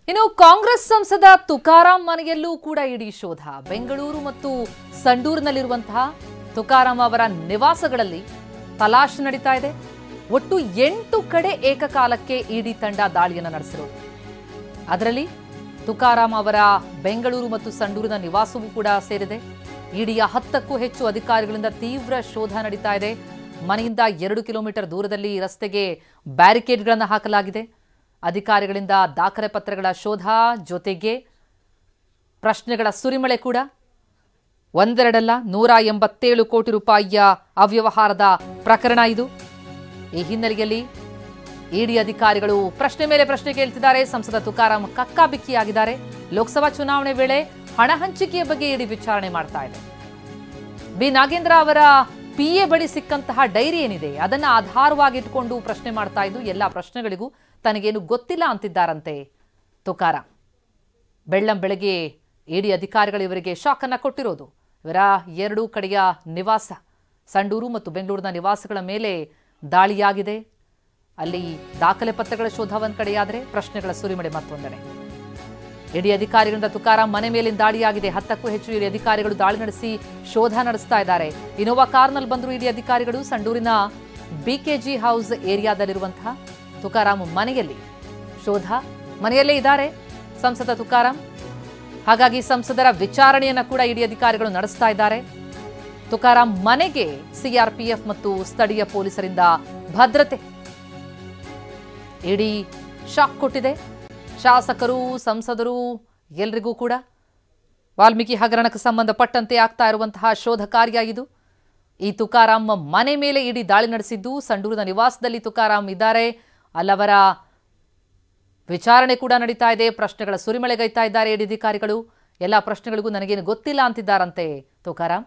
ಇನ್ನು ಕಾಂಗ್ರೆಸ್ ಸಂಸದ ತುಕಾರಾಂ ಮನೆಯಲ್ಲೂ ಕೂಡ ಇಡಿ ಶೋಧ. ಬೆಂಗಳೂರು ಮತ್ತು ಸಂಡೂರಿನಲ್ಲಿರುವಂತಹ ತುಕಾರಾಂ ಅವರ ನಿವಾಸಗಳಲ್ಲಿ ತಲಾಶ್ ನಡೀತಾ ಇದೆ. ಒಟ್ಟು 8 ಕಡೆ ಏಕಕಾಲಕ್ಕೆ ಇಡಿ ತಂಡ ದಾಳಿಯನ್ನು ನಡೆಸಿರೋದು. ಅದರಲ್ಲಿ ತುಕಾರಾಂ ಅವರ ಬೆಂಗಳೂರು ಮತ್ತು ಸಂಡೂರಿನ ನಿವಾಸವೂ ಕೂಡ ಸೇರಿದೆ. ಇಡಿಯ 10ಕ್ಕೂ ಹೆಚ್ಚು ಅಧಿಕಾರಿಗಳಿಂದ ತೀವ್ರ ಶೋಧ ನಡೀತಾ ಇದೆ. ಮನೆಯಿಂದ 2 ಕಿಲೋಮೀಟರ್ ದೂರದಲ್ಲಿ ರಸ್ತೆಗೆ ಬ್ಯಾರಿಕೇಡ್ಗಳನ್ನು ಹಾಕಲಾಗಿದೆ. ಅಧಿಕಾರಿಗಳಿಂದ ದಾಖಲೆ ಪತ್ರಗಳ ಶೋಧ ಜೊತೆಗೆ ಪ್ರಶ್ನೆಗಳ ಸುರಿಮಳೆ ಕೂಡ. ಒಂದೆರಡಲ್ಲ 187 ಕೋಟಿ ರೂಪಾಯಿಯ ಅವ್ಯವಹಾರದ ಪ್ರಕರಣ ಇದು. ಈ ಹಿನ್ನೆಲೆಯಲ್ಲಿ ಇಡಿ ಅಧಿಕಾರಿಗಳು ಪ್ರಶ್ನೆ ಮೇಲೆ ಪ್ರಶ್ನೆ ಕೇಳ್ತಿದ್ದಾರೆ. ಸಂಸದ ತುಕಾರಾಂ ಕಕ್ಕಾಬಿಕ್ಕಿಯಾಗಿದ್ದಾರೆ. ಲೋಕಸಭಾ ಚುನಾವಣೆ ವೇಳೆ ಹಣ ಹಂಚಿಕೆಯ ಬಗ್ಗೆ ಇಡಿ ವಿಚಾರಣೆ ಮಾಡ್ತಾ ಇದೆ. ಬಿ ನಾಗೇಂದ್ರ ಅವರ ಪಿಎ ಬಳಿ ಸಿಕ್ಕಂತಹ ಡೈರಿ ಏನಿದೆ ಅದನ್ನ ಆಧಾರವಾಗಿಟ್ಟುಕೊಂಡು ಪ್ರಶ್ನೆ ಮಾಡ್ತಾ ಇದ್ದು ಎಲ್ಲ ಪ್ರಶ್ನೆಗಳಿಗೂ ತನಗೇನು ಗೊತ್ತಿಲ್ಲ ಅಂತಿದ್ದಾರಂತೆ ತುಕಾರಾಂ. ಬೆಳ್ಳಂಬೆಳಗ್ಗೆ ಇಡಿ ಅಧಿಕಾರಿಗಳು ಇವರಿಗೆ ಶಾಕ್ ಅನ್ನ ಕೊಟ್ಟಿರೋದು. ಇವರ 2 ಕಡೆಯ ನಿವಾಸ ಸಂಡೂರು ಮತ್ತು ಬೆಂಗಳೂರಿನ ನಿವಾಸಗಳ ಮೇಲೆ ದಾಳಿಯಾಗಿದೆ. ಅಲ್ಲಿ ದಾಖಲೆ ಪತ್ರಗಳ ಶೋಧ ಒಂದ್ ಕಡೆಯಾದರೆ ಪ್ರಶ್ನೆಗಳ ಸುರಿಮಳೆ ಮತ್ತೊಂದೆಡೆ. ಇಡಿ ಅಧಿಕಾರಿಗಳಿಂದ ತುಕಾರಾಂ ಮನೆ ಮೇಲಿನ ದಾಳಿಯಾಗಿದೆ. 10ಕ್ಕೂ ಹೆಚ್ಚು ಇಡಿ ಅಧಿಕಾರಿಗಳು ದಾಳಿ ನಡೆಸಿ ಶೋಧ ನಡೆಸ್ತಾ ಇದ್ದಾರೆ. ಇನೋವಾ ಕಾರ್ನಲ್ಲಿ ಬಂದರು ಇಡಿ ಅಧಿಕಾರಿಗಳು. ಸಂಡೂರಿನ ಬಿಕೆಜಿ ಹೌಸ್ ಏರಿಯಾದಲ್ಲಿರುವಂತಹ ತುಕಾರಾಂ ಮನೆಯಲ್ಲಿ ಶೋಧ. ಮನೆಯಲ್ಲೇ ಇದ್ದಾರೆ ಸಂಸದ ತುಕಾರಾಂ. ಹಾಗಾಗಿ ಸಂಸದರ ವಿಚಾರಣೆಯನ್ನ ಕೂಡ ಇಡಿ ಅಧಿಕಾರಿಗಳು ನಡೆಸ್ತಾ ಇದ್ದಾರೆ. ತುಕಾರಾಂ ಮನೆಗೆ ಸಿಆರ್ಪಿಎಫ್ ಮತ್ತು ಸ್ಥಳೀಯ ಪೊಲೀಸರಿಂದ ಭದ್ರತೆ. ಇಡಿ ಶಾಕ್ ಕೊಟ್ಟಿದೆ. ಶಾಸಕರು, ಸಂಸದರು ಎಲ್ರಿಗೂ ಕೂಡ ವಾಲ್ಮೀಕಿ ಹಗರಣಕ್ಕೆ ಸಂಬಂಧಪಟ್ಟಂತೆ ಆಗ್ತಾ ಇರುವಂತಹ ಶೋಧ ಕಾರ್ಯ ಇದು. ಈ ತುಕಾರಾಂ ಮನೆ ಮೇಲೆ ಇಡಿ ದಾಳಿ ನಡೆಸಿದ್ದು. ಸಂಡೂರಿನ ನಿವಾಸದಲ್ಲಿ ತುಕಾರಾಂ ಇದ್ದಾರೆ. ಅಲ್ಲವರ ವಿಚಾರಣೆ ಕೂಡ ನಡೀತಾ ಇದೆ. ಪ್ರಶ್ನೆಗಳ ಸುರಿಮಳೆಗೈತಾ ಇದ್ದಾರೆ ಇಡಿ ಅಧಿಕಾರಿಗಳು. ಎಲ್ಲ ಪ್ರಶ್ನೆಗಳಿಗೂ ನನಗೇನು ಗೊತ್ತಿಲ್ಲ ಅಂತಿದ್ದಾರಂತೆ ತುಕಾರಾಂ.